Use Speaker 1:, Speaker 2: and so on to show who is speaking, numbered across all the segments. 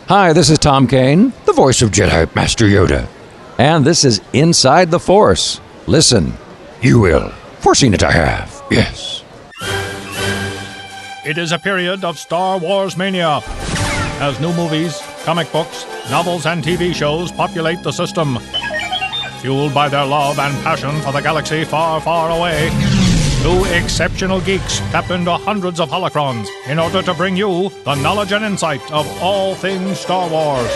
Speaker 1: Hi, this is Tom Kane, the voice of Jedi Master Yoda. And this is Inside the Force. Listen, you will. Foreseen it I have, yes.
Speaker 2: It is a period of Star Wars mania, as new movies, comic books, novels, and TV shows populate the system. Fueled by their love and passion for the galaxy far, far away, two exceptional geeks tap into hundreds of holocrons in order to bring you the knowledge and insight of all things Star Wars.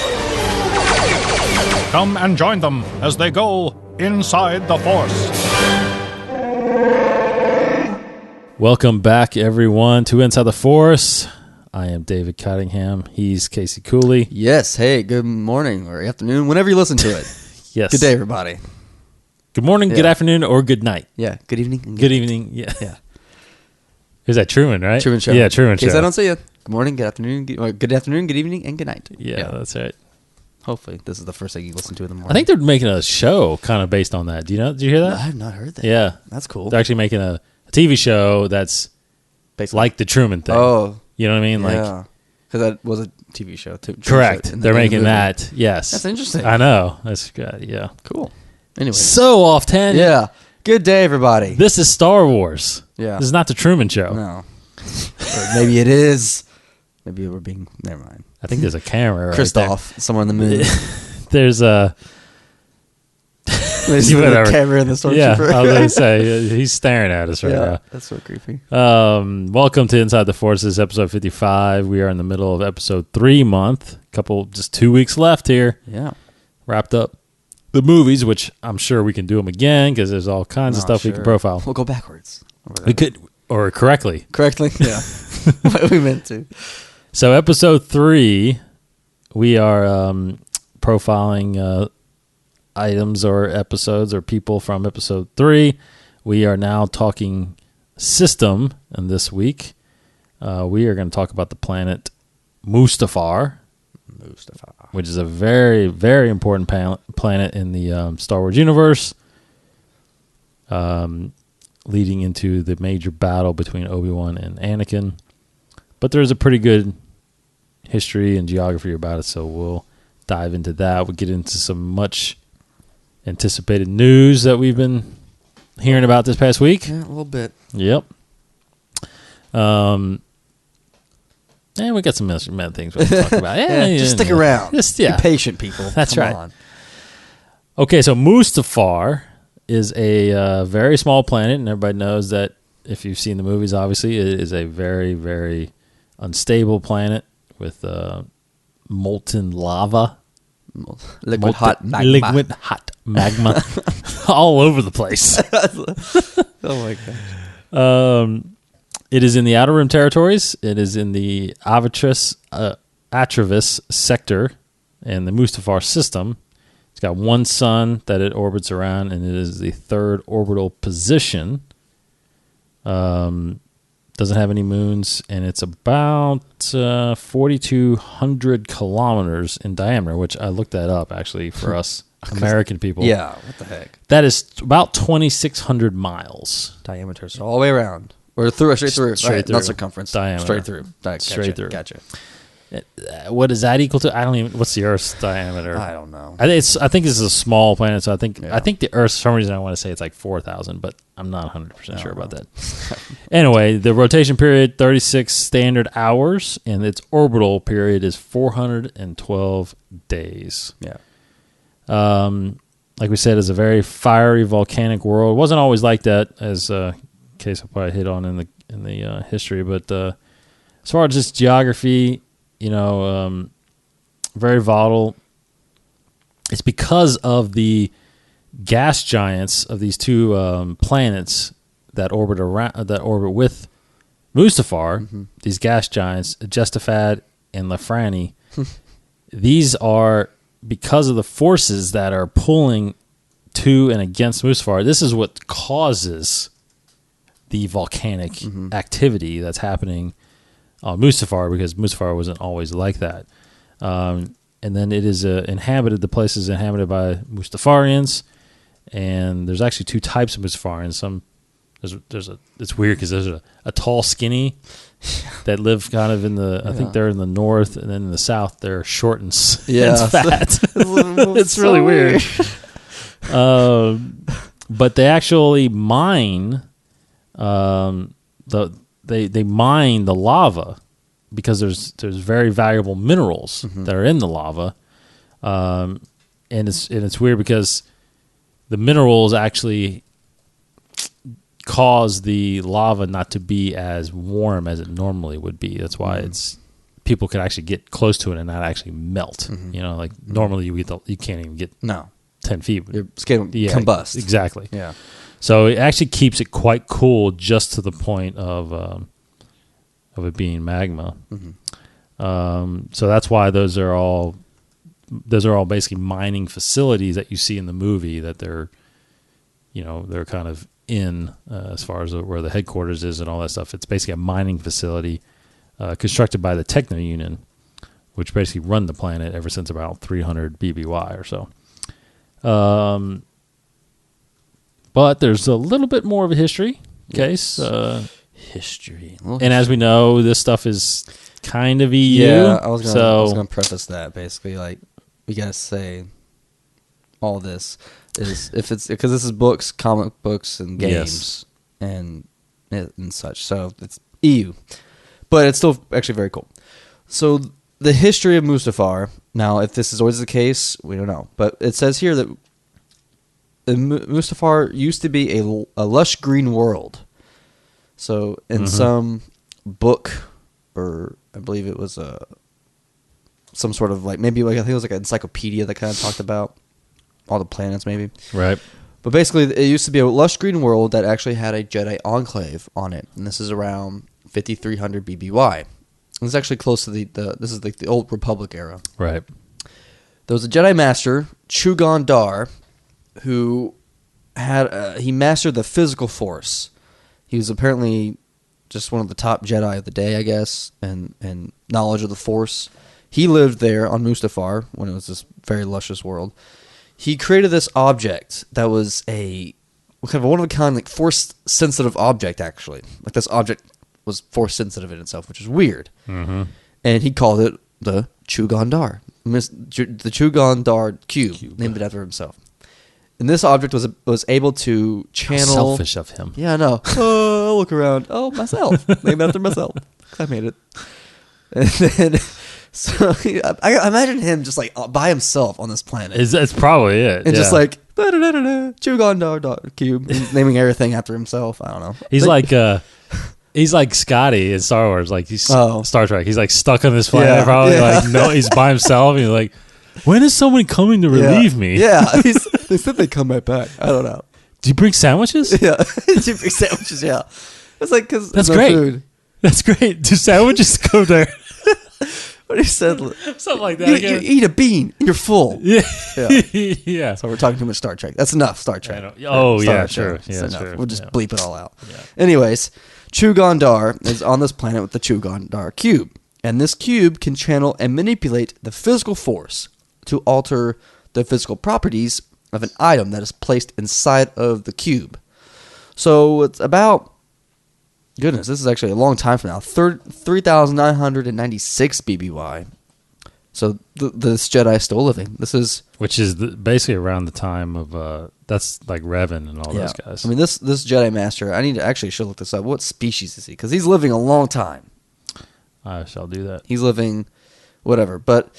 Speaker 2: Come and join them as they go inside the Force.
Speaker 3: Welcome back, everyone, to Inside the Force. I am David Cottingham. He's Casey Cooley.
Speaker 4: Yes. Hey, good morning or afternoon, whenever you listen to it.
Speaker 3: Yes.
Speaker 4: Good day, everybody.
Speaker 3: Good morning, good afternoon, or good night.
Speaker 4: Yeah. Good evening. And
Speaker 3: Good evening. Yeah.
Speaker 4: Yeah.
Speaker 3: Is that Truman, right?
Speaker 4: Truman Show.
Speaker 3: Yeah, Truman
Speaker 4: In case
Speaker 3: Show.
Speaker 4: I don't see you. Good morning, good afternoon, good afternoon, good evening, and good night.
Speaker 3: Yeah, that's right.
Speaker 4: Hopefully, this is the first thing you listen to in the morning.
Speaker 3: I think they're making a show kind of based on that. Did you hear that?
Speaker 4: I have not heard that.
Speaker 3: Yeah.
Speaker 4: That's cool.
Speaker 3: They're actually making a TV show that's
Speaker 4: Basically.
Speaker 3: like the Truman thing.
Speaker 4: Oh.
Speaker 3: You know what I mean?
Speaker 4: Yeah. Because that was a TV show, too.
Speaker 3: Correct.
Speaker 4: Show in
Speaker 3: They're
Speaker 4: in the
Speaker 3: making
Speaker 4: movie.
Speaker 3: that. Yes.
Speaker 4: That's interesting.
Speaker 3: I know. That's good. Yeah.
Speaker 4: Cool. Anyway.
Speaker 3: So off 10.
Speaker 4: Yeah. Good day, everybody.
Speaker 3: This is Star Wars.
Speaker 4: Yeah.
Speaker 3: This is not the Truman Show.
Speaker 4: No. Or maybe it is. Maybe we're being... Never mind.
Speaker 3: I think there's a camera right
Speaker 4: Christoph, somewhere on the moon.
Speaker 3: there. There's a...
Speaker 4: There's a
Speaker 3: Whatever.
Speaker 4: camera in the stormtrooper.
Speaker 3: Yeah, I was going to say, he's staring at us right
Speaker 4: Yeah, that's so creepy.
Speaker 3: now. Welcome to Inside the Force. This is episode 55. We are in the middle of episode 3 month. Just 2 weeks left here.
Speaker 4: Yeah.
Speaker 3: Wrapped up the movies, which I'm sure we can do them again because there's all kinds of stuff we can profile.
Speaker 4: We'll go backwards.
Speaker 3: We could, or correctly.
Speaker 4: Correctly? Yeah. What we meant to.
Speaker 3: So episode 3, we are profiling items or episodes or people from episode 3. We are now talking system, and this week we are going to talk about the planet Mustafar, which is a very, very important planet in the Star Wars universe, leading into the major battle between Obi-Wan and Anakin. But there's a pretty good history and geography about it, so we'll dive into that. We'll get into some much anticipated news that we've been hearing about this past week.
Speaker 4: Yeah, a little bit.
Speaker 3: Yep. And we got some other things we'll talk about. Yeah,
Speaker 4: Just stick around.
Speaker 3: Just,
Speaker 4: Be patient, people.
Speaker 3: That's
Speaker 4: Come
Speaker 3: right.
Speaker 4: on.
Speaker 3: Okay, so Mustafar is a very small planet, and everybody knows that if you've seen the movies, obviously, it is a very, very unstable planet with molten lava.
Speaker 4: Liquid hot magma.
Speaker 3: Liquid hot magma all over the place.
Speaker 4: Oh, my gosh.
Speaker 3: It is in the Outer Rim territories. It is in the Atravis sector and the Mustafar system. It's got one sun that it orbits around, and it is the third orbital position. Doesn't have any moons, and it's about 4,200 kilometers in diameter, which I looked that up, actually, for us American people.
Speaker 4: Yeah, what the heck?
Speaker 3: That is about 2,600 miles.
Speaker 4: Diameter, so all the way around. Or through, straight through.
Speaker 3: Straight
Speaker 4: Right,
Speaker 3: through.
Speaker 4: Not circumference.
Speaker 3: Diameter.
Speaker 4: Straight through.
Speaker 3: Straight through.
Speaker 4: Gotcha.
Speaker 3: What is that equal to? I don't even. What's the Earth's diameter?
Speaker 4: I don't know.
Speaker 3: I think this is a small planet, so I think
Speaker 4: Yeah.
Speaker 3: I think the Earth. For some reason, I want to say it's like 4,000, but I'm not 100% sure about that. Anyway, the rotation period 36 standard hours, and its orbital period is 412 days.
Speaker 4: Yeah.
Speaker 3: Like we said, it's a very fiery volcanic world. It wasn't always like that, as Case will probably hit on in the history. But as far as just geography, very volatile. It's because of the gas giants of these two planets that orbit with Mustafar. Mm-hmm. These gas giants, Jestafad and Lafrani. These are because of the forces that are pulling to and against Mustafar. This is what causes the volcanic activity that's happening on Mustafar, because Mustafar wasn't always like that. And then it is the place is inhabited by Mustafarians, and there's actually two types of Mustafarians. Some It's weird because there's a tall, skinny that live kind of in the. I think they're in the north, and then in the south they're short and, and fat. It's really weird. But they actually mine. They mine the lava because there's very valuable minerals that are in the lava, and it's weird because the minerals actually cause the lava not to be as warm as it normally would be. That's why people could actually get close to it and not actually melt. Like normally you can't even get 10 feet.
Speaker 4: Your skin combust.
Speaker 3: Exactly.
Speaker 4: Yeah.
Speaker 3: So it actually keeps it quite cool, just to the point of it being magma. So that's why those are all basically mining facilities that you see in the movie that they're kind of in as far as where the headquarters is and all that stuff. It's basically a mining facility constructed by the Techno Union, which basically run the planet ever since about 300 BBY or so. But there's a little bit more of a history case.
Speaker 4: History.
Speaker 3: And as we know, this stuff is kind of EU.
Speaker 4: Yeah, I was going to preface that, basically. Like, we got to say all this is, because this is books, comic books, and games, and such. So it's EU. But it's still actually very cool. So the history of Mustafar, now, if this is always the case, we don't know. But it says here that Mustafar used to be a lush green world. So in some book, or I believe it was some sort of I think it was like an encyclopedia that kind of talked about all the planets, maybe. Right. But basically, it used to be a lush green world that actually had a Jedi enclave on it, and this is around 5300 BBY. It's actually close to this is like the old Republic era. Right. There was a Jedi Master, Chugon Dar, who had he mastered the physical force. He was apparently just one of the top Jedi of the day, I guess, and knowledge of the Force. He lived there on Mustafar when it was this very luscious world. He created this object that was a kind of a one-of-a-kind, like, force-sensitive object, actually. Like, this object was force-sensitive in itself, which is weird. And he called it the Chugon Dar. The Chugon Dar Cube, named it after himself. And this object was able to channel...
Speaker 3: How selfish of him.
Speaker 4: Yeah, I know. Oh, I'll look around. Oh, myself. Named after myself. I made it. And then... So I imagine him just like by himself on this planet.
Speaker 3: That's probably it.
Speaker 4: And just like... Chugon Dar Cube. Naming everything after himself. I don't know.
Speaker 3: He's he's like Scotty in Star Wars. Like he's Star Trek. He's like stuck on this planet probably. Yeah. Like no, he's by himself. And he's like... When is someone coming to relieve me?
Speaker 4: Yeah, they said they'd come right back. I don't know.
Speaker 3: Do you bring sandwiches?
Speaker 4: Yeah, do you bring sandwiches? Yeah, it's like because
Speaker 3: that's great.
Speaker 4: Food.
Speaker 3: That's great. Do sandwiches go there?
Speaker 4: What he said,
Speaker 3: something like that.
Speaker 4: You eat a bean, you're full.
Speaker 3: Yeah,
Speaker 4: yeah. So we're talking too much Star Trek. That's enough Star Trek.
Speaker 3: Sure. Yeah,
Speaker 4: sure. We'll just bleep it all out. Yeah. Anyways, Chugon Dar is on this planet with the Chugon Dar Cube, and this cube can channel and manipulate the physical force to alter the physical properties of an item that is placed inside of the cube. So it's about, goodness, this is actually a long time from now, 3,996 BBY. So this Jedi is still living.
Speaker 3: Which is basically around the time of, that's like Revan and all those guys.
Speaker 4: I mean, this Jedi Master, I should look this up. What species is he? Because he's living a long time.
Speaker 3: I shall do that.
Speaker 4: He's living, whatever, but...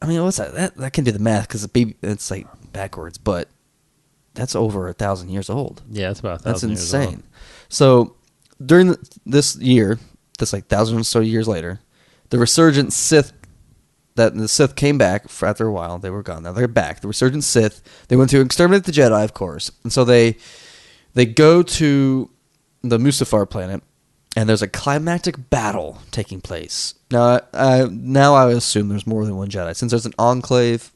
Speaker 4: what's that? That can do the math because it's like backwards, but that's over 1,000 years old.
Speaker 3: Yeah, it's about 1,000 years old. That's insane.
Speaker 4: So during this year, that's like 1,000 or so years later, the resurgent Sith, the Sith came back after a while. They were gone. Now they're back. The resurgent Sith, they went to exterminate the Jedi, of course. And so they go to the Mustafar planet, and there's a climactic battle taking place. Now I assume there's more than one Jedi. Since there's an enclave,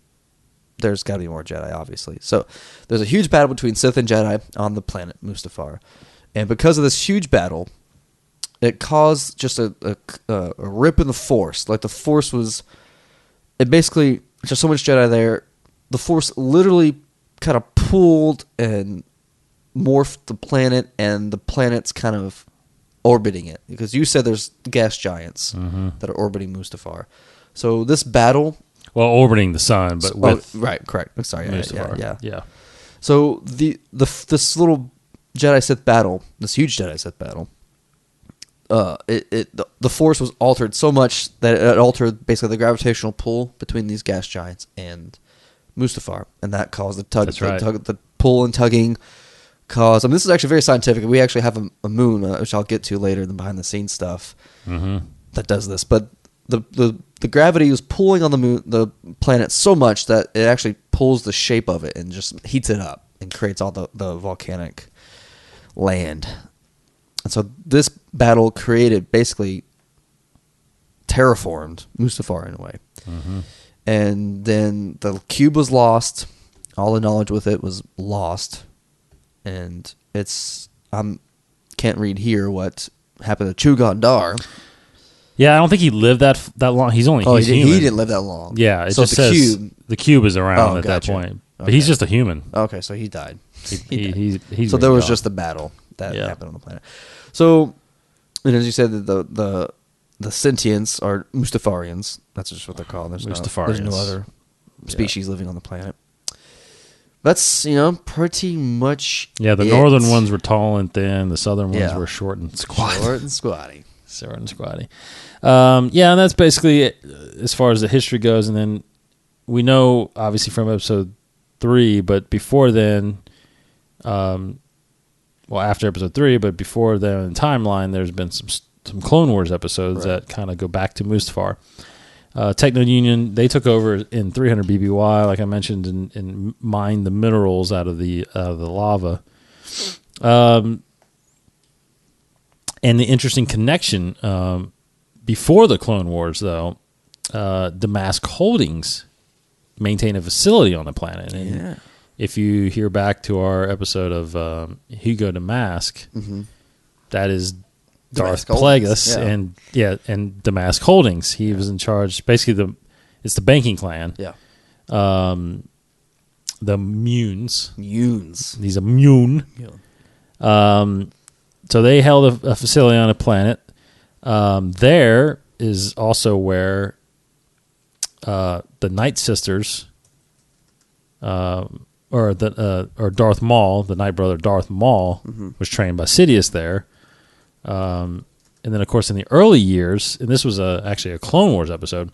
Speaker 4: there's got to be more Jedi, obviously. So there's a huge battle between Sith and Jedi on the planet Mustafar. And because of this huge battle, it caused just a rip in the Force. Like the Force was... It basically... There's so much Jedi there. The Force literally kind of pulled and morphed the planet and the planet's kind of orbiting it. Because you said there's gas giants that are orbiting Mustafar. So this battle...
Speaker 3: Well, orbiting the sun, but with...
Speaker 4: right, correct. I'm sorry.
Speaker 3: Mustafar.
Speaker 4: Yeah. So this little Jedi Sith battle, this huge Jedi Sith battle, the force was altered so much that it altered basically the gravitational pull between these gas giants and Mustafar, and that caused the tug.
Speaker 3: That's right.
Speaker 4: The pull and tugging caused. I mean, this is actually very scientific. We actually have a moon, which I'll get to later, than behind the scenes stuff that does this. But the gravity was pulling on the moon, the planet, so much that it actually pulls the shape of it and just heats it up and creates all the volcanic land. And so this battle basically terraformed Mustafar in a way. And then the cube was lost. All the knowledge with it was lost. And can't read here what happened to Chugon Dar.
Speaker 3: Yeah, I don't think he lived that long. He's human.
Speaker 4: He didn't live that long.
Speaker 3: Yeah, it
Speaker 4: so
Speaker 3: just says the cube is around at that point. But he's just a human.
Speaker 4: Okay, so he died.
Speaker 3: He's
Speaker 4: so there was just the battle that happened on the planet. So, and as you said, the sentients are Mustafarians. That's just what they're called. There's no other species living on the planet. That's, pretty much
Speaker 3: the northern ones were tall and thin. The southern ones were short and squatty.
Speaker 4: Short and squatty.
Speaker 3: And that's basically it as far as the history goes. And then we know, obviously, from episode 3, but before then, after episode 3, but before then in the timeline, there's been some Clone Wars episodes that kind of go back to Mustafar. Techno Union, they took over in 300 BBY, like I mentioned, and mined the minerals out of the lava. And the interesting connection, before the Clone Wars, though, Damask Holdings maintain a facility on the planet. And if you hear back to our episode of Hugo Damask, that is Darth Plagueis and Damask Holdings. He was in charge. Basically, it's the banking clan.
Speaker 4: Yeah.
Speaker 3: The Munes. He's a Mune. So they held a facility on a planet. There is also where the Night Sisters, or Darth Maul, the Night Brother Darth Maul, was trained by Sidious there. And then, of course, in the early years, and this was actually a Clone Wars episode,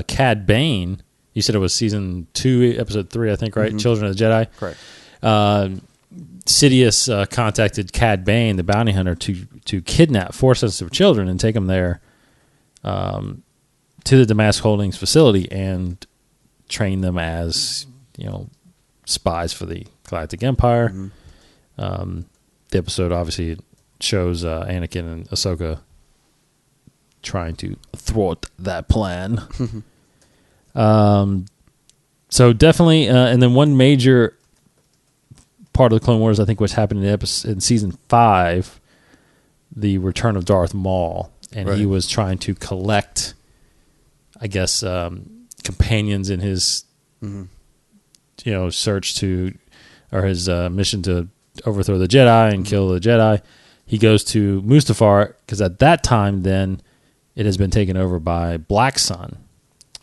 Speaker 3: Cad Bane, you said it was season 2, episode 3, I think, right? Children of the Jedi.
Speaker 4: Correct.
Speaker 3: Sidious contacted Cad Bane, the bounty hunter, to kidnap Force-sensitive children and take them there to the Damask Holdings facility and train them as, spies for the Galactic Empire. The episode obviously shows Anakin and Ahsoka trying to thwart that plan. So definitely, and then one major part of the Clone Wars, I think, was happening in season 5, the return of Darth Maul, and he was trying to collect, I guess, companions in his, search to, or his mission to overthrow the Jedi and kill the Jedi. He goes to Mustafar because at that time, then, it has been taken over by Black Sun,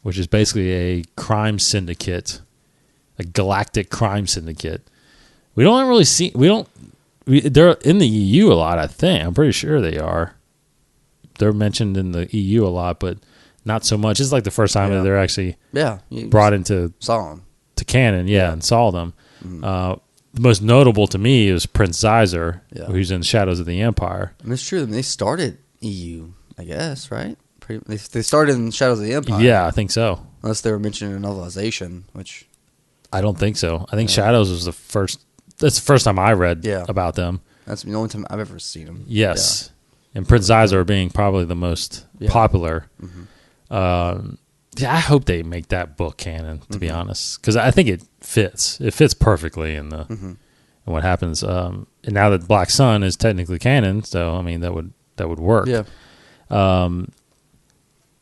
Speaker 3: which is basically a crime syndicate, a galactic crime syndicate. We don't really see. They're in the EU a lot, I think. I'm pretty sure they are. They're mentioned in the EU a lot, but not so much. It's like the first time that they're actually brought into to canon, and saw them. The most notable to me is Prince Zyzer, who's in Shadows of the Empire.
Speaker 4: And it's true. I mean, they started EU, I guess, right? They started in Shadows of the Empire.
Speaker 3: Yeah, I think so.
Speaker 4: Unless they were mentioning a novelization, which...
Speaker 3: I don't think so. I think Shadows was the first... That's the first time I read about them.
Speaker 4: That's the only time I've ever seen them.
Speaker 3: Yes. And Prince Zyzer being probably the most popular. I hope they make that book canon, to be honest. Because I think it fits. It fits perfectly in the in what happens. And now that Black Sun is technically canon, so, I mean, that would work.
Speaker 4: Yeah.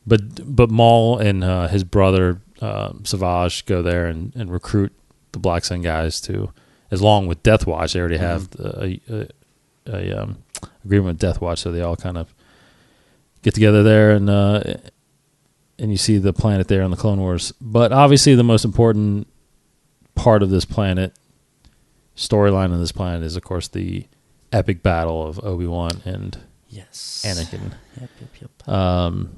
Speaker 3: But Maul and his brother Savage go there and recruit the Black Sun guys to as long with Death Watch. They already have a agreement with Death Watch, so they all kind of get together there, and you see the planet there in the Clone Wars. But obviously, the most important part of this planet, storyline of this planet, is of course the epic battle of Obi-Wan and Anakin.
Speaker 4: Yep.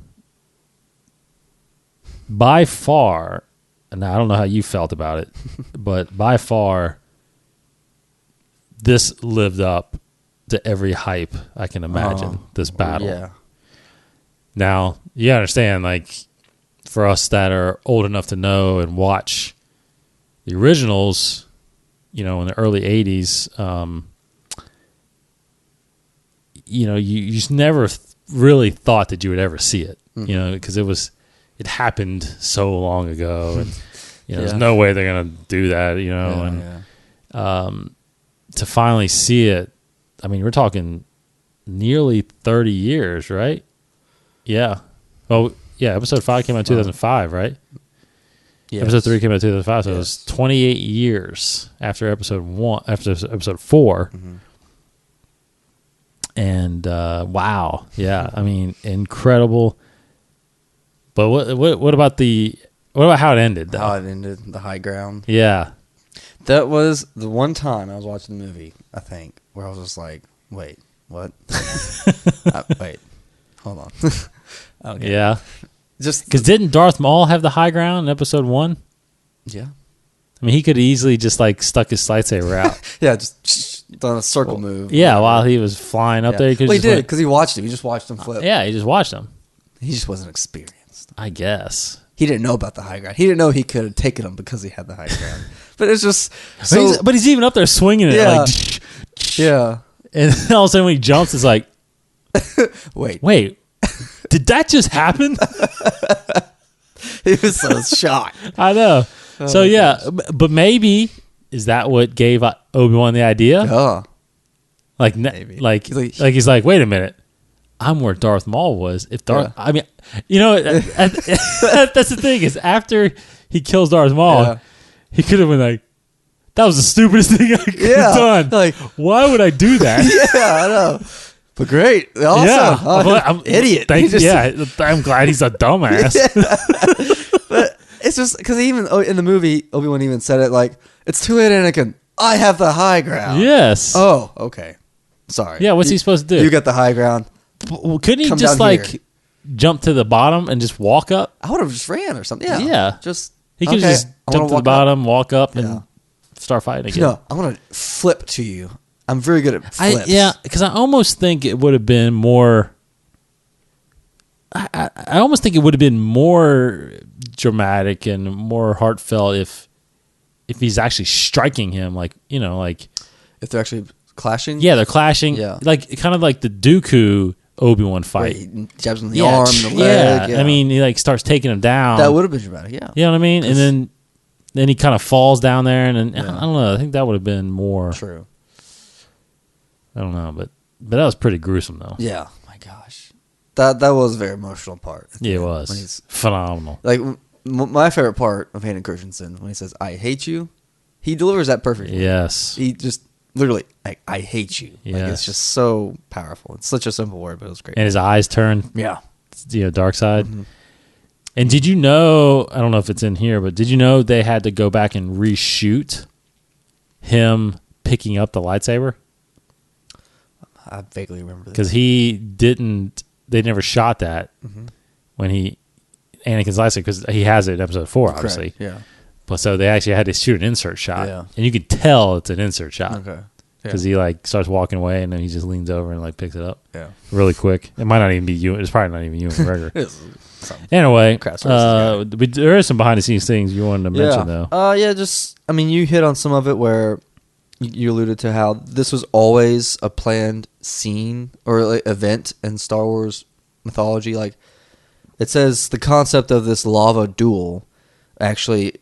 Speaker 3: By far, and I don't know how you felt about it, but by far, this lived up to every hype I can imagine. This battle.
Speaker 4: Yeah.
Speaker 3: Now, you understand, like, for us that are old enough to know and watch the originals, in the early 80s, you just never really thought that you would ever see it, because it happened so long ago, and there's no way they're going to do that, to finally see it, I mean, we're talking nearly 30 years, right? Yeah. Well, yeah, episode 5 came out in 2005, right? Yes. Episode 3 came out in 2005, so it was 28 years after episode 4. Mm-hmm. And wow, yeah, I mean, incredible. But what about how it ended, though?
Speaker 4: How it ended, the high ground.
Speaker 3: Yeah.
Speaker 4: That was the one time I was watching the movie, I think, where I was just like, wait, what? Wait, hold on. Okay.
Speaker 3: Yeah.
Speaker 4: Just
Speaker 3: because didn't Darth Maul have the high ground in episode 1?
Speaker 4: Yeah.
Speaker 3: I mean, he could easily just like stuck his lightsaber out.
Speaker 4: Yeah, just done a circle move.
Speaker 3: Yeah, while he was flying up there.
Speaker 4: He did, because he watched him. He just watched him flip.
Speaker 3: Yeah, he just watched him.
Speaker 4: He just wasn't experienced.
Speaker 3: I guess.
Speaker 4: He didn't know about the high ground. He didn't know he could have taken him because he had the high ground. But it's just...
Speaker 3: But he's even up there swinging it.
Speaker 4: Yeah.
Speaker 3: Like,
Speaker 4: yeah.
Speaker 3: And then all of a sudden when he jumps, it's like... Wait. Did that just happen?
Speaker 4: He was so shocked.
Speaker 3: I know. So yeah, but maybe is that what gave Obi-Wan the idea?
Speaker 4: Yeah.
Speaker 3: Like he's like, wait a minute, I'm where Darth Maul was. If Darth, I mean, that's the thing is after he kills Darth Maul, he could have been like, that was the stupidest thing I could have done. Like, why would I do that?
Speaker 4: Yeah, I know. But great. Awesome.
Speaker 3: Yeah.
Speaker 4: I'm idiot.
Speaker 3: I'm glad he's a dumbass.
Speaker 4: But it's just because even in the movie, Obi-Wan even said it like, it's too late, Anakin. I have the high ground.
Speaker 3: Yes.
Speaker 4: Oh, okay. Sorry.
Speaker 3: Yeah, what's he supposed to do?
Speaker 4: You got the high ground.
Speaker 3: Well, couldn't he just like jump to the bottom and just walk up?
Speaker 4: I would have just ran or something. Yeah.
Speaker 3: Yeah.
Speaker 4: He
Speaker 3: could just jump to the bottom, walk up, and start fighting again.
Speaker 4: No, I'm going to flip to you. I'm very good at flips.
Speaker 3: Because I almost think it would have been more... I almost think it would have been more dramatic and more heartfelt if he's actually striking him, like,
Speaker 4: if they're actually clashing.
Speaker 3: Yeah, they're clashing. Yeah, like kind of like the Dooku Obi-Wan fight.
Speaker 4: Where he jabs him in the arm, the leg.
Speaker 3: Yeah, I mean, he like starts taking him down.
Speaker 4: That would have been dramatic. Yeah,
Speaker 3: you know what I mean. And then he kind of falls down there, and I don't know. I think that would have been more
Speaker 4: true.
Speaker 3: I don't know, but that was pretty gruesome though.
Speaker 4: Yeah, my gosh. That was a very emotional part.
Speaker 3: Yeah, it was. When he's phenomenal.
Speaker 4: Like, my favorite part of Hayden Christensen, when he says, I hate you, he delivers that perfectly.
Speaker 3: Yes.
Speaker 4: He just literally, like, I hate you.
Speaker 3: Yes.
Speaker 4: Like, it's just so powerful. It's such a simple word, but it was great.
Speaker 3: And his eyes turn.
Speaker 4: Yeah.
Speaker 3: Dark side. Mm-hmm. And did you know, I don't know if it's in here, but did you know they had to go back and reshoot him picking up the lightsaber?
Speaker 4: I vaguely remember this.
Speaker 3: Because they never shot that when Anakin's lightsaber, because he has it in episode 4, obviously.
Speaker 4: Correct. Yeah.
Speaker 3: But so they actually had to shoot an insert shot. Yeah. And you can tell it's an insert shot. Okay. Because he like starts walking away and then he just leans over and like picks it up. Yeah. Really quick. It might not even be you. It's probably not even Ewan McGregor. Anyway, there is some behind the scenes things you wanted to mention though.
Speaker 4: You hit on some of it where you alluded to how this was always a planned scene or like event in Star Wars mythology. Like, it says the concept of this lava duel actually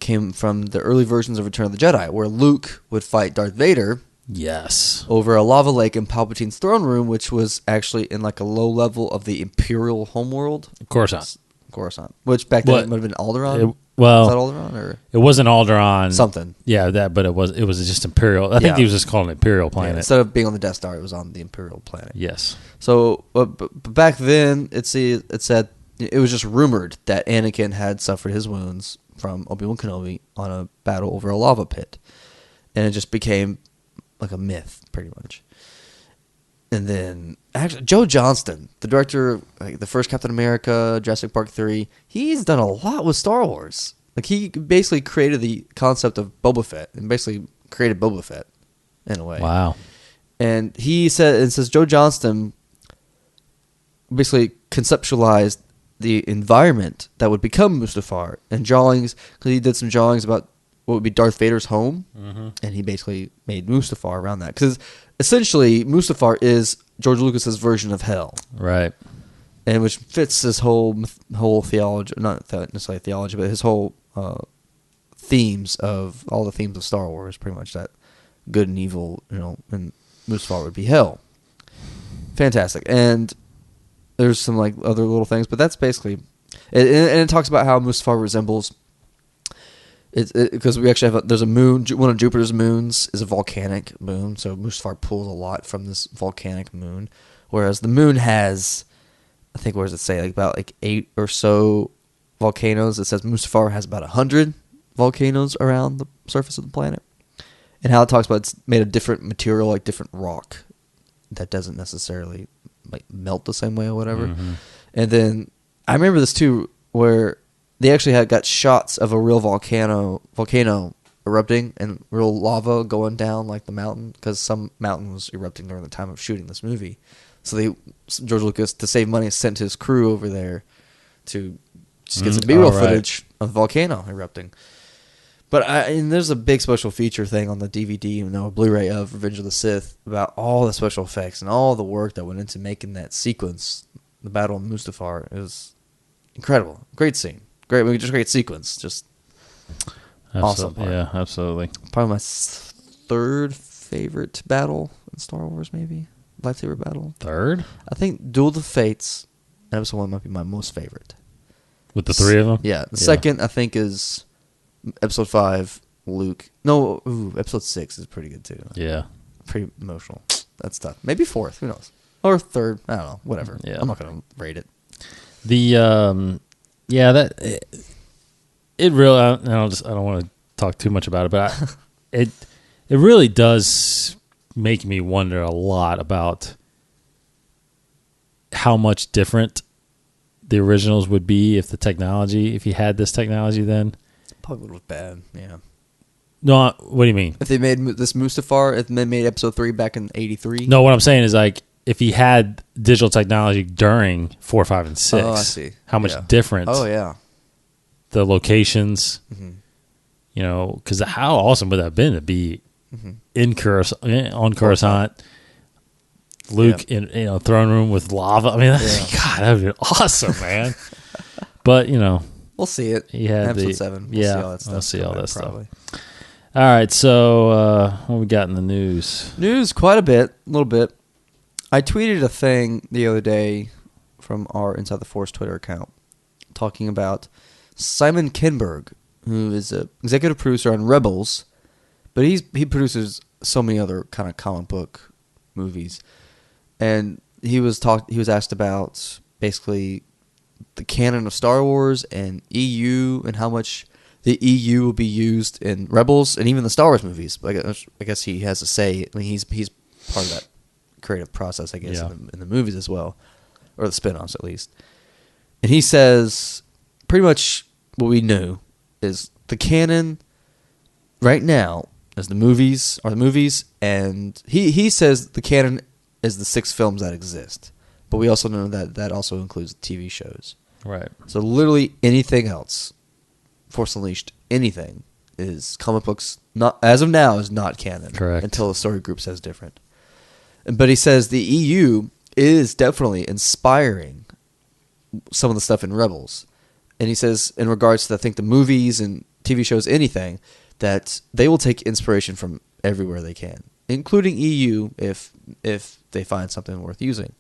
Speaker 4: came from the early versions of Return of the Jedi, where Luke would fight Darth Vader.
Speaker 3: Yes.
Speaker 4: Over a lava lake in Palpatine's throne room, which was actually in like a low level of the Imperial homeworld.
Speaker 3: Of course not.
Speaker 4: Coruscant, which back then
Speaker 3: What?
Speaker 4: it would have been Alderaan.
Speaker 3: It- well,
Speaker 4: was that Alderaan or
Speaker 3: it wasn't Alderaan.
Speaker 4: something?
Speaker 3: Yeah, but it was just Imperial. I think
Speaker 4: Yeah.
Speaker 3: he was just calling it Imperial
Speaker 4: Yeah,
Speaker 3: planet.
Speaker 4: instead of being on the Death Star, it was on the Imperial planet.
Speaker 3: Yes.
Speaker 4: So, but back then, it said it was just rumored that Anakin had suffered his wounds from Obi-Wan Kenobi on a battle over a lava pit, and it just became like a myth, pretty much. And then, actually, Joe Johnston, the director of the first Captain America, Jurassic Park 3, he's done a lot with Star Wars. Like, he basically created the concept of Boba Fett, and basically created Boba Fett, in a way.
Speaker 3: Wow.
Speaker 4: And he says Joe Johnston basically conceptualized the environment that would become Mustafar and drawings, because he did some drawings about what would be Darth Vader's home, and he basically made Mustafar around that. Because essentially, Mustafar is George Lucas's version of hell,
Speaker 3: Right.
Speaker 4: and which fits his whole theology, not necessarily theology, but his whole themes of all the themes of Star Wars, pretty much that good and evil, and Mustafar would be hell. Fantastic. And there's some like other little things, but that's basically and it talks about how Mustafar resembles because we actually have there's a moon. One of Jupiter's moons is a volcanic moon, so Mustafar pulls a lot from this volcanic moon, whereas the moon has, I think, what does it say, like about 8 or so volcanoes. It says Mustafar has about 100 volcanoes around the surface of the planet, and how it talks about it's made of different material, like different rock that doesn't necessarily like melt the same way or whatever.
Speaker 3: Mm-hmm.
Speaker 4: And then I remember this too, where they actually got shots of a real volcano erupting and real lava going down like the mountain, because some mountain was erupting during the time of shooting this movie. So George Lucas, to save money, sent his crew over there to just get some B-roll footage of the volcano erupting. But and there's a big special feature thing on the DVD, Blu-ray of Revenge of the Sith, about all the special effects and all the work that went into making that sequence, the Battle of Mustafar. It was incredible. Great scene. Just great sequence. Just awesome part.
Speaker 3: Yeah, absolutely.
Speaker 4: Probably my third favorite battle in Star Wars, maybe. Lightsaber battle.
Speaker 3: Third?
Speaker 4: I think Duel of the Fates, Episode 1 might be my most favorite.
Speaker 3: With the three of them?
Speaker 4: Yeah. The second, I think, is Episode 5, Luke. No, Episode 6 is pretty good, too.
Speaker 3: Yeah.
Speaker 4: Pretty emotional. That's tough. Maybe fourth. Who knows? Or third. I don't know. Whatever.
Speaker 3: Yeah.
Speaker 4: I'm not going to rate it.
Speaker 3: It really, I don't want to talk too much about it, but it really does make me wonder a lot about how much different the originals would be if you had this technology then.
Speaker 4: Probably would look bad, yeah.
Speaker 3: No, what do you mean?
Speaker 4: If they made this Mustafar, if they made Episode 3 back in 83?
Speaker 3: No, what I'm saying is like, if he had digital technology during 4, 5, and 6,
Speaker 4: I see.
Speaker 3: how much different
Speaker 4: Oh, yeah.
Speaker 3: the locations, because how awesome would that have been to be in on Coruscant, Luke in throne room with lava. I mean, God, that would be awesome, man. But
Speaker 4: we'll see it.
Speaker 3: he had
Speaker 4: Episode 7. We'll see all that stuff.
Speaker 3: We'll see all that
Speaker 4: probably.
Speaker 3: stuff. All right, so what we got in the news?
Speaker 4: News, quite a little bit. I tweeted a thing the other day from our Inside the Force Twitter account talking about Simon Kinberg, who is an executive producer on Rebels, but he produces so many other kind of comic book movies. And he was asked about basically the canon of Star Wars and EU and how much the EU will be used in Rebels and even the Star Wars movies. I guess he has a say. I mean, he's part of that creative process, I guess, in the movies as well, or the spin-offs at least. And he says pretty much what we knew is the canon right now is the movies, and he says the canon is the 6 films that exist. But we also know that also includes TV shows.
Speaker 3: Right.
Speaker 4: So literally anything else, Force Unleashed, anything is comic books. Not as of now is not canon.
Speaker 3: Correct.
Speaker 4: Until the story group says different. But he says the EU is definitely inspiring some of the stuff in Rebels. And he says in regards to, I think, the movies and TV shows, anything, that they will take inspiration from everywhere they can, including EU if they find something worth using.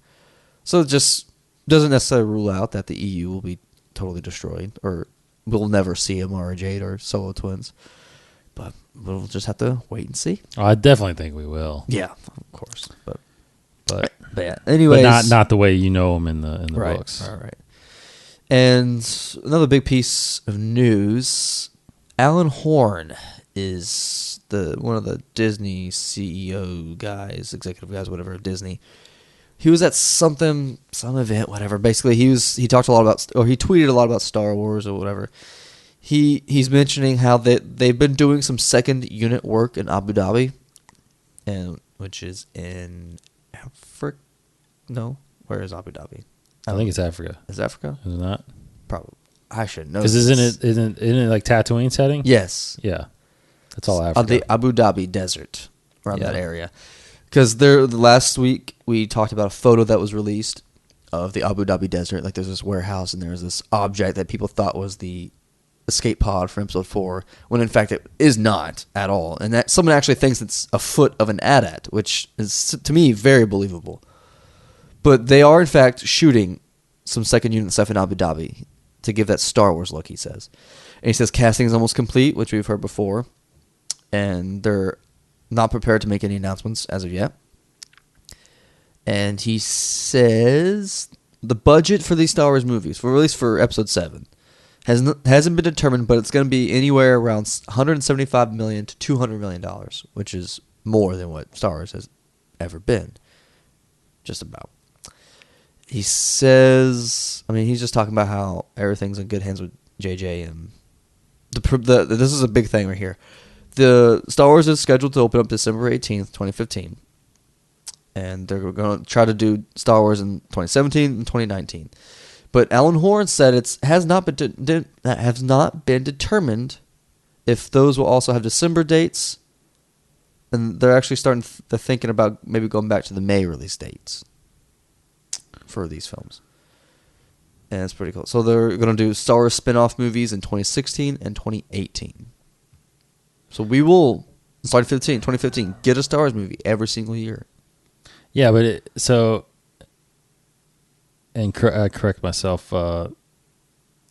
Speaker 4: So it just doesn't necessarily rule out that the EU will be totally destroyed, or we'll never see a Mara Jade or Solo twins. But we'll just have to wait and see.
Speaker 3: Oh, I definitely think we will.
Speaker 4: Yeah, of course. But yeah.
Speaker 3: But
Speaker 4: Anyways,
Speaker 3: not the way you know them in the
Speaker 4: right,
Speaker 3: books.
Speaker 4: Right. And another big piece of news: Alan Horn is one of the Disney CEO guys, executive guys, whatever, of Disney. He was at some event, whatever. Basically, he talked a lot about, or he tweeted a lot about Star Wars or whatever. He's mentioning how they've been doing some second unit work in Abu Dhabi, and which is in Africa. No, where is Abu Dhabi?
Speaker 3: I think it's Africa.
Speaker 4: Is it Africa?
Speaker 3: Is it not?
Speaker 4: Probably. I should know.
Speaker 3: Because isn't it like Tatooine setting?
Speaker 4: Yes.
Speaker 3: Yeah. That's all Africa.
Speaker 4: The Abu Dhabi desert, around
Speaker 3: Yeah.
Speaker 4: that area. Because last week we talked about a photo that was released of the Abu Dhabi desert. Like there's this warehouse and there's this object that people thought was the escape pod from episode 4, when in fact it is not at all. And that someone actually thinks it's a foot of an AT-AT, which is to me very believable. But they are in fact shooting some second unit stuff in Abu Dhabi to give that Star Wars look, he says. And he says casting is almost complete, which we've heard before. And they're not prepared to make any announcements as of yet. And he says the budget for these Star Wars movies, at least for episode 7, hasn't been determined, but it's going to be anywhere around $175 million to $200 million, which is more than what Star Wars has ever been. Just about. He says, he's just talking about how everything's in good hands with JJ, and this is a big thing right here. The Star Wars is scheduled to open up December 18th, 2015. And they're going to try to do Star Wars in 2017 and 2019. But Alan Horn said it has not been determined if those will also have December dates. And they're actually starting to thinking about maybe going back to the May release dates for these films. And it's pretty cool. So they're going to do Star Wars spin-off movies in 2016 and 2018. So we will, starting 2015, get a Star Wars movie every single year.
Speaker 3: Yeah, but correct myself, Abu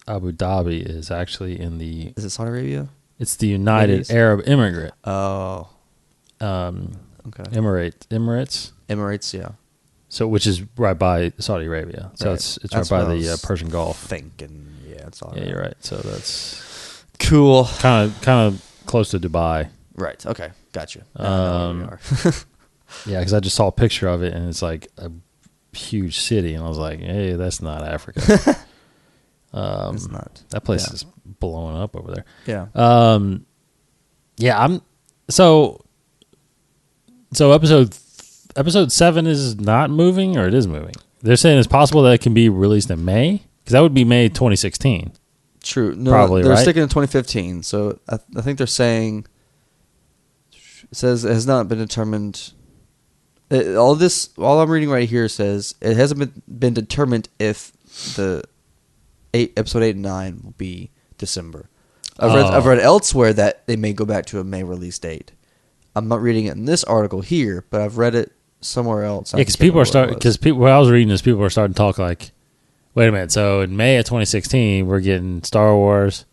Speaker 3: Dhabi is actually in the...
Speaker 4: Is it Saudi Arabia?
Speaker 3: It's the United Arab Emirates.
Speaker 4: Oh.
Speaker 3: Okay. Emirates.
Speaker 4: Emirates, yeah.
Speaker 3: So, which is right by Saudi Arabia. So
Speaker 4: Right.
Speaker 3: it's
Speaker 4: That's
Speaker 3: right by
Speaker 4: what I
Speaker 3: the
Speaker 4: was
Speaker 3: Persian Gulf.
Speaker 4: Thinking, yeah, it's all
Speaker 3: Yeah,
Speaker 4: right.
Speaker 3: you're right. So that's
Speaker 4: Cool.
Speaker 3: kind of close to Dubai.
Speaker 4: Right, okay, gotcha. Now I know where we are.
Speaker 3: Yeah, because I just saw a picture of it, and it's like a huge city, and I was like, "Hey, that's not Africa."
Speaker 4: It's not.
Speaker 3: That place
Speaker 4: Yeah.
Speaker 3: is blowing up over there.
Speaker 4: Yeah.
Speaker 3: Yeah, so episode 7 is not moving, or it is moving. They're saying it's possible that it can be released in May, because that would be May 2016.
Speaker 4: True. No,
Speaker 3: Probably,
Speaker 4: they're
Speaker 3: right?
Speaker 4: sticking to 2015. So I think they're saying it says it has not been determined. All I'm reading right here says it hasn't been determined if the episode 8 and 9 will be December. I've read elsewhere that they may go back to a May release date. I'm not reading it in this article here, but I've read it somewhere else.
Speaker 3: Yeah, because when I was reading this, people are starting to talk like, wait a minute, so in May of 2016, we're getting Star Wars,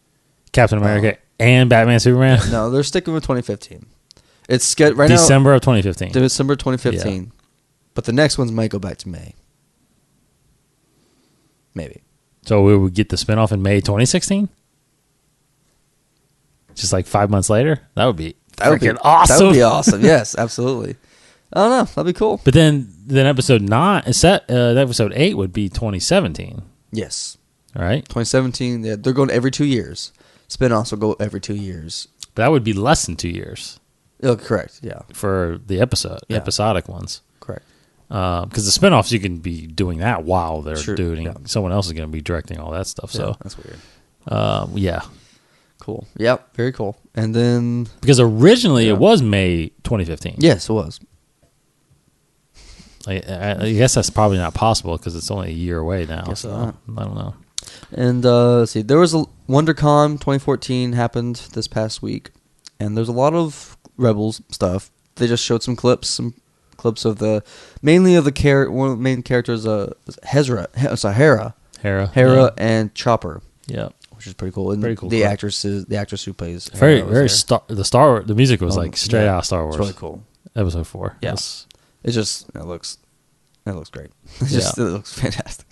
Speaker 3: Captain America, and Batman Superman?
Speaker 4: No, they're sticking with 2015. It's right
Speaker 3: December of 2015.
Speaker 4: December 2015.
Speaker 3: Yeah.
Speaker 4: But the next ones might go back to May. Maybe.
Speaker 3: So we would get the spinoff in May 2016? Just like 5 months later? That would be awesome.
Speaker 4: That would be awesome. Yes, absolutely. I don't know. That'd be cool.
Speaker 3: But then episode 8 would be 2017.
Speaker 4: Yes.
Speaker 3: All right.
Speaker 4: 2017, they're going every 2 years. Spinoffs will go every 2 years.
Speaker 3: But that would be less than 2 years.
Speaker 4: Oh, correct. Yeah.
Speaker 3: For the episodic ones.
Speaker 4: Correct.
Speaker 3: Because the spinoffs, you can be doing that while they're doing.
Speaker 4: Yeah.
Speaker 3: Someone else is going to be directing all that stuff. So
Speaker 4: that's weird.
Speaker 3: Yeah.
Speaker 4: Cool. Yep. Very cool. And then
Speaker 3: because originally it was May 2015.
Speaker 4: Yes, it was.
Speaker 3: I guess that's probably not possible because it's only a year away now.
Speaker 4: Guess
Speaker 3: so
Speaker 4: not.
Speaker 3: I don't know.
Speaker 4: And let's see, there was a WonderCon 2014 happened this past week, and there's a lot of Rebels stuff. They just showed some clips of one of the main characters, Hera.
Speaker 3: Hera.
Speaker 4: Hera and Chopper,
Speaker 3: Yeah.
Speaker 4: which is pretty cool. And
Speaker 3: Very cool
Speaker 4: The
Speaker 3: clip.
Speaker 4: actress who plays
Speaker 3: Very,
Speaker 4: Hera was
Speaker 3: very
Speaker 4: there.
Speaker 3: the music was like straight out of Star Wars.
Speaker 4: It's really cool.
Speaker 3: Episode 4.
Speaker 4: Yeah.
Speaker 3: Yes.
Speaker 4: It looks great. It looks fantastic.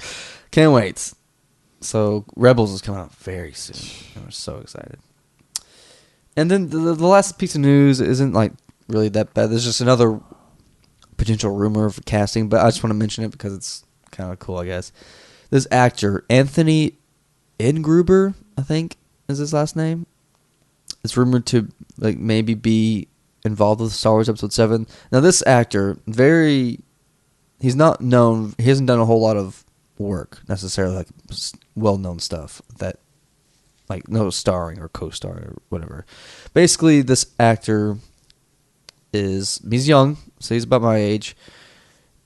Speaker 4: Can't wait. So Rebels is coming out very soon. I'm so excited. And then the last piece of news isn't like really that bad. There's just another potential rumor for casting, but I just want to mention it because it's kind of cool, I guess. This actor, Anthony Ingruber, I think is his last name. It's rumored to like maybe be involved with Star Wars Episode 7. Now this actor, he's not known. He hasn't done a whole lot of work necessarily, like well-known stuff that, like no starring or co-star or whatever. Basically, this actor he's young, so he's about my age.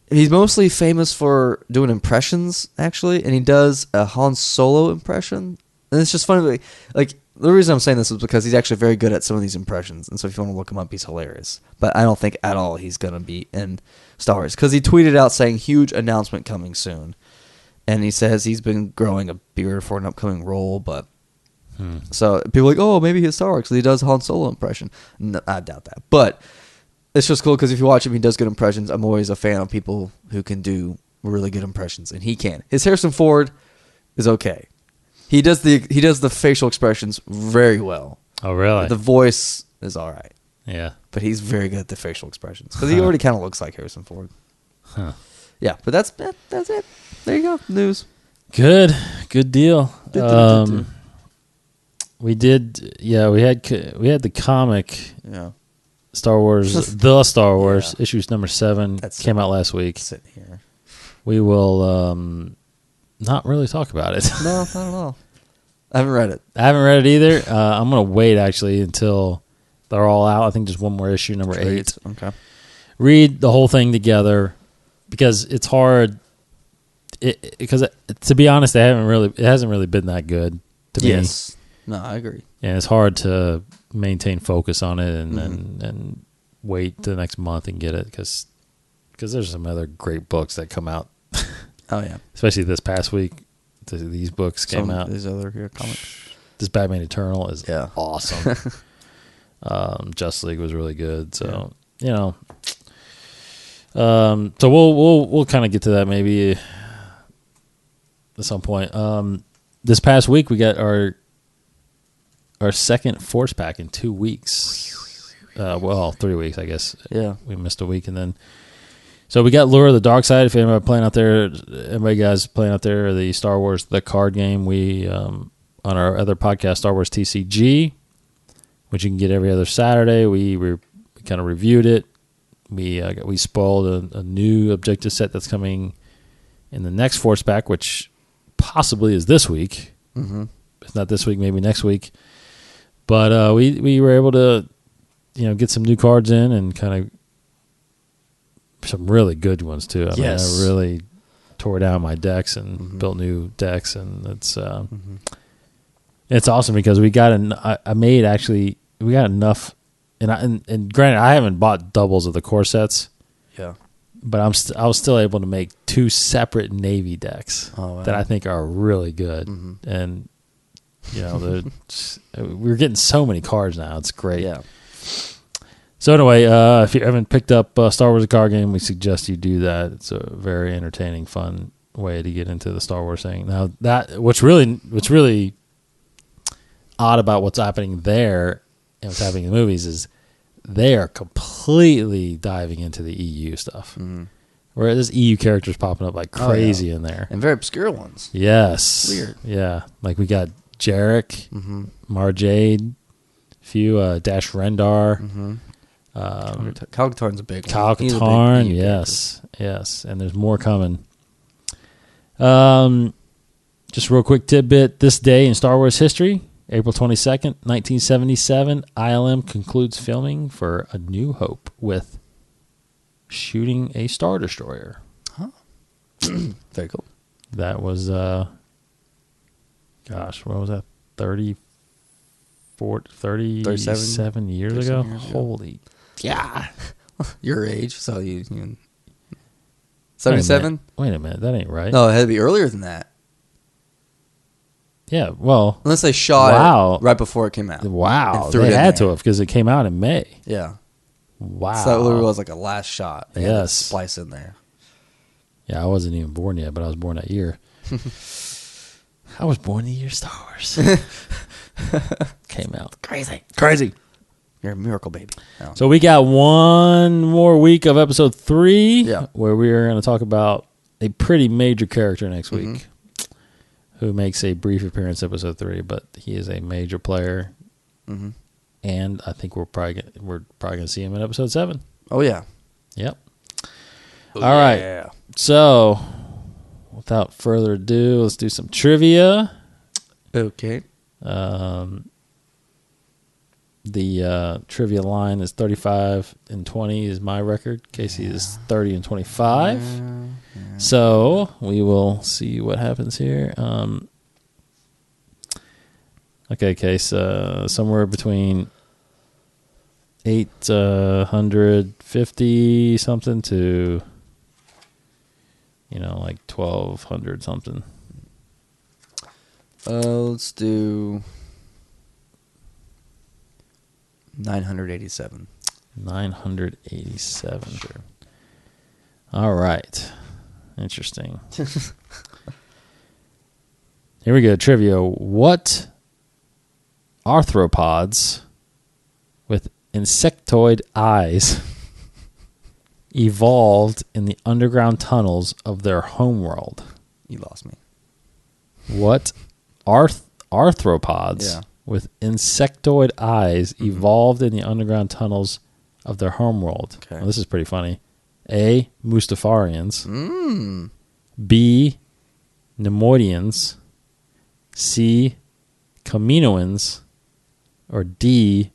Speaker 4: He's mostly famous for doing impressions, actually, and he does a Han Solo impression. And it's just funny, like the reason I'm saying this is because he's actually very good at some of these impressions, and so if you want to look him up, he's hilarious. But I don't think at all he's gonna be in Star Wars because he tweeted out saying huge announcement coming soon, and he says he's been growing a beard for an upcoming role. But so people are like, oh, maybe he's Star Wars because he does Han Solo impression. No, I doubt that, but it's just cool because if you watch him, he does good impressions. I'm always a fan of people who can do really good impressions, and he can. His Harrison Ford is okay. He does the facial expressions very well.
Speaker 3: Oh, really?
Speaker 4: The voice is all right,
Speaker 3: Yeah.
Speaker 4: but he's very good at the facial expressions because he already kind of looks like Harrison Ford.
Speaker 3: Huh.
Speaker 4: Yeah, but that's it. There you go. News.
Speaker 3: Good deal.
Speaker 4: Do.
Speaker 3: We did. Yeah, we had the comic
Speaker 4: Yeah.
Speaker 3: Star Wars, the Star Wars
Speaker 4: Yeah.
Speaker 3: issues number 7 came out last week.
Speaker 4: Sitting here.
Speaker 3: We will not really talk about it.
Speaker 4: No, not at all. I haven't read it.
Speaker 3: I haven't read it either. I'm gonna wait actually until they're all out. I think just one more issue, number 8.
Speaker 4: Okay.
Speaker 3: Read the whole thing together because it's hard. Because to be honest, it hasn't really been that good to me.
Speaker 4: Yes. No, I agree.
Speaker 3: And it's hard to maintain focus on it and wait the next month and get it because there's some other great books that come out.
Speaker 4: Oh yeah.
Speaker 3: Especially this past week, these books came out.
Speaker 4: These other comics.
Speaker 3: This Batman Eternal is
Speaker 4: Yeah.
Speaker 3: awesome. Justice League was really good. So you know, so we'll kind of get to that maybe at some point. This past week we got our second Force Pack in 2 weeks. 3 weeks, I guess.
Speaker 4: Yeah.
Speaker 3: We missed a week, and then so we got Lure of the Dark Side. If anybody playing out there, the Star Wars the card game, we on our other podcast, Star Wars TCG, which you can get every other Saturday. We kind of reviewed it. We spoiled a new objective set that's coming in the next Force Pack, which possibly is this week. Mm-hmm. If not this week, maybe next week. But we were able to, get some new cards in and kind of some really good ones too. I mean, I really tore down my decks and built new decks, and it's awesome because we got we got enough. And granted, I haven't bought doubles of the core sets.
Speaker 4: Yeah.
Speaker 3: But I was still able to make 2 separate Navy decks that I think are really good, and we're getting so many cards now. It's great.
Speaker 4: Yeah.
Speaker 3: So anyway, if you haven't picked up Star Wars the card game, we suggest you do that. It's a very entertaining, fun way to get into the Star Wars thing. Now what's really odd about what's happening there and what's happening in the movies is they are completely diving into the EU stuff. Where there's EU characters popping up like crazy in there.
Speaker 4: And very obscure ones.
Speaker 3: Yes.
Speaker 4: Weird.
Speaker 3: Yeah. Like we got Jarek, Mara Jade, few Dash Rendar.
Speaker 4: Kyle Katarn's a big one.
Speaker 3: Kyle
Speaker 4: He's a big
Speaker 3: Katarn,
Speaker 4: EU
Speaker 3: yes. And there's more coming. Just a real quick tidbit. This day in Star Wars history, April 22nd, 1977, ILM concludes filming for A New Hope with shooting a Star Destroyer.
Speaker 4: Huh. Very cool.
Speaker 3: That was, what was that? 37 years ago? Holy.
Speaker 4: Yeah. Your age, so you 77?
Speaker 3: Wait a minute. That ain't right.
Speaker 4: No, it had to be earlier than that.
Speaker 3: Yeah, well,
Speaker 4: Unless they shot
Speaker 3: Wow.
Speaker 4: it right before it came out.
Speaker 3: wow.
Speaker 4: And threw
Speaker 3: They
Speaker 4: it in
Speaker 3: had
Speaker 4: there.
Speaker 3: to have because it came out in May.
Speaker 4: Yeah.
Speaker 3: Wow.
Speaker 4: So that literally was like a last shot. They had to
Speaker 3: Yes.
Speaker 4: splice in there.
Speaker 3: Yeah, I wasn't even born yet, but I was born that year. I was born the year Star Wars came out. Crazy.
Speaker 4: You're a miracle baby. No.
Speaker 3: So we got one more week of episode 3
Speaker 4: Yeah.
Speaker 3: where we are going to talk about a pretty major character next week who makes a brief appearance episode 3, but he is a major player.
Speaker 4: Mhm.
Speaker 3: And I think we're probably going to see him in episode 7.
Speaker 4: Oh, yeah.
Speaker 3: Yep. All right.
Speaker 4: Yeah.
Speaker 3: So without further ado, let's do some trivia.
Speaker 4: Okay.
Speaker 3: The trivia line is 35 and 20 is my record. Casey is 30 and 25. So we will see what happens here. Okay, Case. Somewhere between 850 something to, like 1200 something.
Speaker 4: Let's do 987.
Speaker 3: 987. Sure. All right. Interesting. Here we go. Trivia. What arthropods with insectoid eyes evolved in the underground tunnels of their homeworld?
Speaker 4: You lost me.
Speaker 3: What arthropods
Speaker 4: Yeah.
Speaker 3: with insectoid eyes evolved in the underground tunnels of their homeworld?
Speaker 4: Okay.
Speaker 3: Now, this is pretty funny. A. Mustafarians.
Speaker 4: Mm.
Speaker 3: B. Nemoidians. C. Kaminoans. Or D.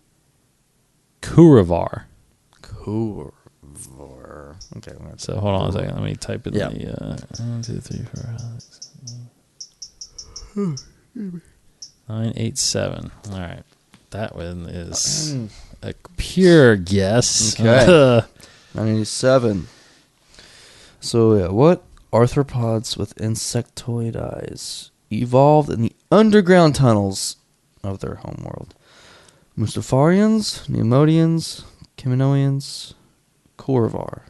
Speaker 3: Kurivar.
Speaker 4: Cool. Okay.
Speaker 3: So hold on a second. Let me type in
Speaker 4: Yeah.
Speaker 3: the 1, 2, 3, 4, 987. All right. That one is a pure guess.
Speaker 4: Okay. 987. So, yeah, what arthropods with insectoid eyes evolved in the underground tunnels of their homeworld? Mustafarians, Neomodians, Kaminoans, Corvar.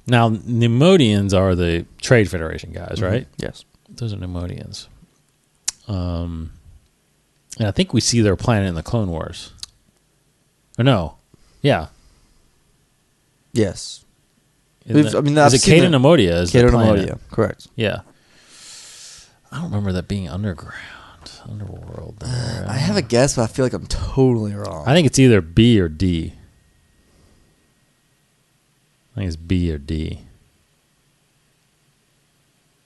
Speaker 3: Now, Nemoidians are the Trade Federation guys, right?
Speaker 4: Yes.
Speaker 3: Those are Nemoidians. And I think we see their planet in the Clone Wars. Or no. Yeah.
Speaker 4: Yes.
Speaker 3: Is
Speaker 4: I've
Speaker 3: it
Speaker 4: seen
Speaker 3: Caden Nemodia? Is the
Speaker 4: Cato
Speaker 3: planet?
Speaker 4: Nemodia, correct.
Speaker 3: Yeah. I don't remember that being underworld. There.
Speaker 4: I have a guess, but I feel like I'm totally wrong.
Speaker 3: I think it's either B or D. I think it's B or D.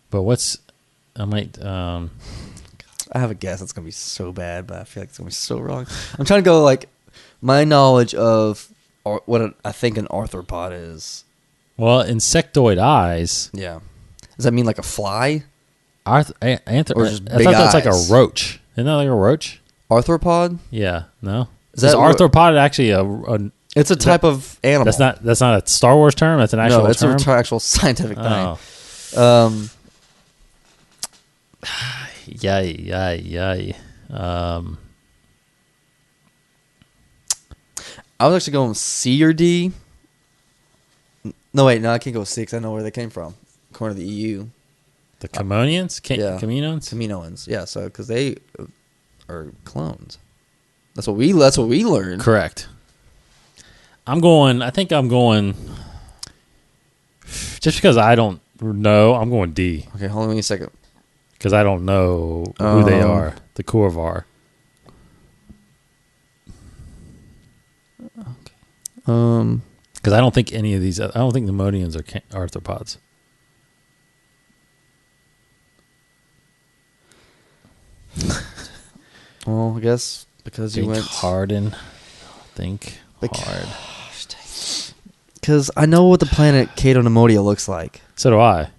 Speaker 3: But I
Speaker 4: have a guess it's going to be so bad, but I feel like it's going to be so wrong. I'm trying to go, like, my knowledge of what I think an arthropod is.
Speaker 3: well, insectoid eyes.
Speaker 4: Yeah. Does that mean like a fly?
Speaker 3: Or just
Speaker 4: big
Speaker 3: I thought that's like a
Speaker 4: eyes.
Speaker 3: roach. Isn't that like a roach?
Speaker 4: Arthropod?
Speaker 3: Yeah. No.
Speaker 4: Is that
Speaker 3: arthropod actually a
Speaker 4: It's a type of animal.
Speaker 3: That's not a Star Wars term. That's an actual
Speaker 4: no, it's
Speaker 3: term.
Speaker 4: an actual scientific thing.
Speaker 3: Oh. Yay.
Speaker 4: I was actually going C or D. No, wait, no, I can't go with C because I know where they came from. According to the EU.
Speaker 3: The Camonians?
Speaker 4: Yeah.
Speaker 3: Caminoans?
Speaker 4: Kaminoans. Yeah, so because they are clones. That's what we learned.
Speaker 3: Correct. I think I'm going, just because I don't know, I'm going D.
Speaker 4: Okay, hold on a second.
Speaker 3: Because I don't know who they are. The Corvar. Because I don't think any of these, I don't think the Modians are arthropods.
Speaker 4: Well, I guess because you
Speaker 3: Think
Speaker 4: went
Speaker 3: Harden. Think hard.
Speaker 4: Because I know what the planet Cato Nemodia looks like.
Speaker 3: So do I.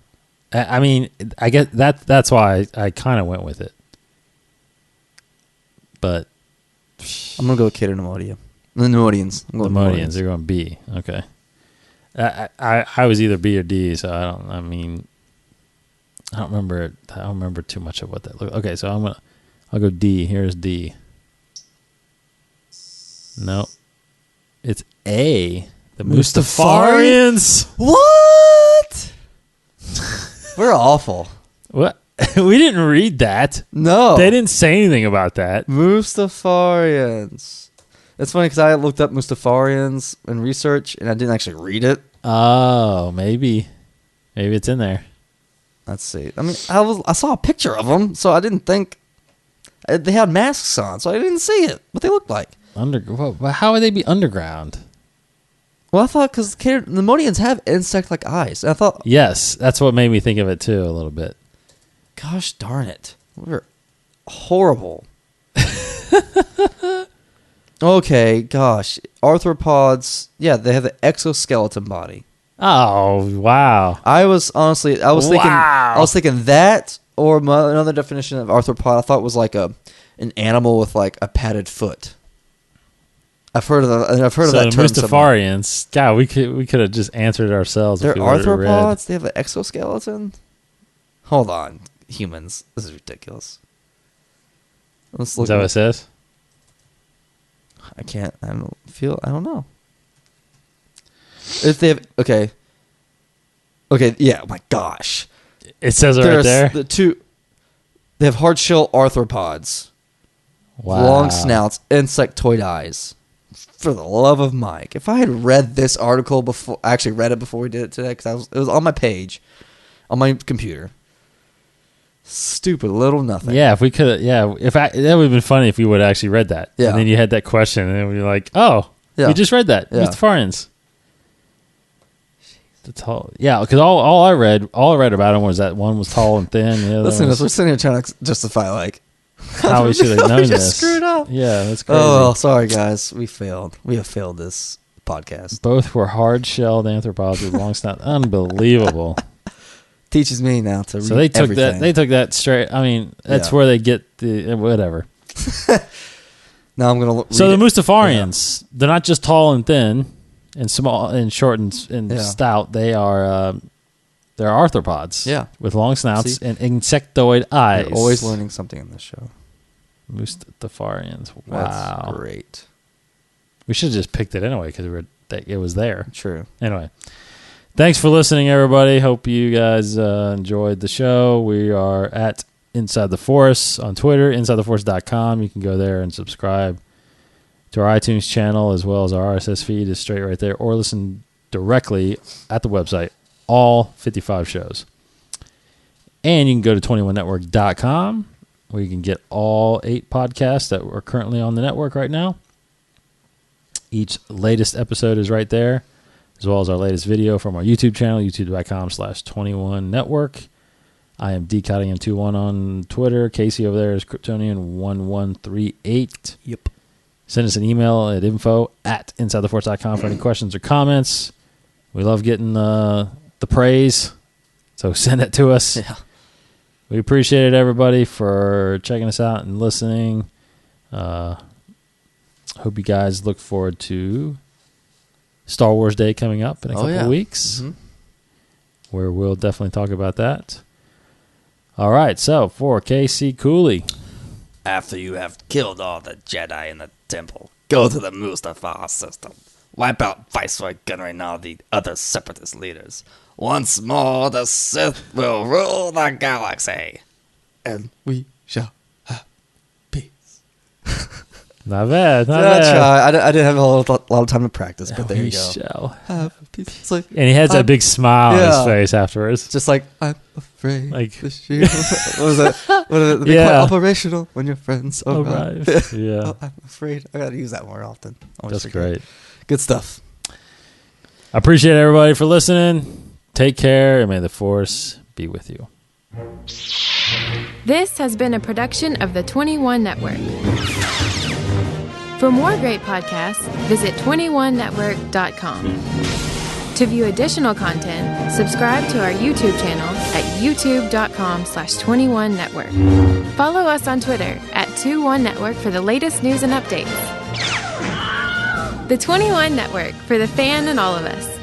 Speaker 3: I mean, I get that's why I kind of went with it. But
Speaker 4: I'm gonna go with Cato Nemodia. The Nemodians. I'm
Speaker 3: the
Speaker 4: going with
Speaker 3: Modians, you're going B. Okay. I was either B or D, so I mean, I don't remember it. I don't remember too much of what that looked. Okay, so I'll go D. Here's D. No, it's A. The Mustafarians.
Speaker 4: What? We're awful.
Speaker 3: What? We didn't read that.
Speaker 4: No.
Speaker 3: They didn't say anything about that.
Speaker 4: Mustafarians. It's funny because I looked up Mustafarians in research and I didn't actually read it.
Speaker 3: Oh, maybe it's in there.
Speaker 4: Let's see. I mean, I saw a picture of them, so I didn't think they had masks on, so I didn't see it. What they looked like.
Speaker 3: How would they be underground?
Speaker 4: Well, I thought because the Nemonians have insect-like eyes. And I thought,
Speaker 3: Yes, that's what made me think of it too a little bit.
Speaker 4: gosh darn it, we're horrible. Okay, gosh, arthropods. Yeah, they have the exoskeleton body.
Speaker 3: Oh, wow.
Speaker 4: I was thinking that, or another definition of arthropod I thought was like an animal with like a padded foot. I've heard of that term.
Speaker 3: Mustafarians. God, we could have just answered it ourselves.
Speaker 4: They're
Speaker 3: if we would've
Speaker 4: arthropods.
Speaker 3: read.
Speaker 4: They have an exoskeleton. Hold on, humans. This is ridiculous. Let's look.
Speaker 3: Is that what it says?
Speaker 4: I don't know. If they have okay, yeah. Oh my gosh,
Speaker 3: It says it right there.
Speaker 4: They have hard shell arthropods,
Speaker 3: Wow.
Speaker 4: long snouts, insectoid eyes. For the love of Mike, if I had read this article before, I actually read it before we did it today because it was on my page, on my computer. Stupid little nothing.
Speaker 3: Yeah, if we could, that would have been funny if we would have actually read that.
Speaker 4: Yeah.
Speaker 3: And then you had that question, and then we were like, "Oh,
Speaker 4: Yeah.
Speaker 3: we just read that."
Speaker 4: Yeah.
Speaker 3: Mustafarians. Yeah, because all I read about him was that one was tall and thin. The other
Speaker 4: Listen to
Speaker 3: was
Speaker 4: this. We're sitting here trying to justify like
Speaker 3: how we should have known
Speaker 4: we just
Speaker 3: this.
Speaker 4: screwed up.
Speaker 3: Yeah, that's crazy.
Speaker 4: Oh, well, sorry guys, we failed. We have failed this podcast.
Speaker 3: Both were hard-shelled arthropods with long snout. Unbelievable.
Speaker 4: Teaches me now to read
Speaker 3: So they took
Speaker 4: everything.
Speaker 3: that. They took that straight. I mean, that's
Speaker 4: Yeah.
Speaker 3: where they get the whatever.
Speaker 4: Now I'm gonna.
Speaker 3: So
Speaker 4: read
Speaker 3: the
Speaker 4: it.
Speaker 3: Mustafarians, they're not just tall and thin, and small and short and
Speaker 4: Yeah.
Speaker 3: stout. They are they're arthropods.
Speaker 4: Yeah.
Speaker 3: with long snouts
Speaker 4: See?
Speaker 3: and insectoid eyes.
Speaker 4: You're always learning something in this show.
Speaker 3: Mustafarians. Wow,
Speaker 4: That's great.
Speaker 3: we should have just picked it anyway because it was there.
Speaker 4: True.
Speaker 3: Anyway, thanks for listening, everybody. Hope you guys enjoyed the show. We are at Inside the Force on Twitter, InsideTheForce.com. You can go there and subscribe to our iTunes channel as well as our RSS feed is straight right there, or listen directly at the website, all 55 shows. And you can go to 21network.com where you can get all 8 podcasts that are currently on the network right now. Each latest episode is right there, as well as our latest video from our YouTube channel, youtube.com/21network. I am DCottingham21 on Twitter. Casey over there is Kryptonian1138.
Speaker 4: Yep.
Speaker 3: Send us an email at info@insidetheforce.com for any questions or comments. We love getting the praise, so send it to us.
Speaker 4: Yeah.
Speaker 3: We appreciate it, everybody, for checking us out and listening. Hope you guys look forward to Star Wars Day coming up in a couple of weeks, where we'll definitely talk about that. All right, so for Casey Cooley.
Speaker 5: After you have killed all the Jedi in the temple, go to the Mustafar system. Wipe out Viceroy Gunray and all the other separatist leaders. Once more, the Sith will rule the galaxy.
Speaker 4: And we shall have peace.
Speaker 3: Not bad, not
Speaker 4: I
Speaker 3: bad.
Speaker 4: try. I didn't have a lot of time to practice, but there
Speaker 3: We
Speaker 4: you go.
Speaker 3: shall.
Speaker 4: Have peace. It's like,
Speaker 3: And he has that big smile on
Speaker 4: Yeah.
Speaker 3: his face afterwards.
Speaker 4: just like, I'm afraid.
Speaker 3: Like-
Speaker 4: this year. What was it? What is it? Be
Speaker 3: Yeah.
Speaker 4: quite operational when your friends arrive.
Speaker 3: Arrive. Yeah.
Speaker 4: Oh, I'm afraid. I gotta use that more often. I always
Speaker 3: That's
Speaker 4: forget.
Speaker 3: great.
Speaker 4: Good stuff.
Speaker 3: I appreciate everybody for listening. Take care, and may the Force be with you.
Speaker 6: This has been a production of the 21 Network. For more great podcasts, visit 21network.com. To view additional content, subscribe to our YouTube channel at youtube.com/21network. Follow us on Twitter at 21network for the latest news and updates. The 21 Network, for the fan and all of us.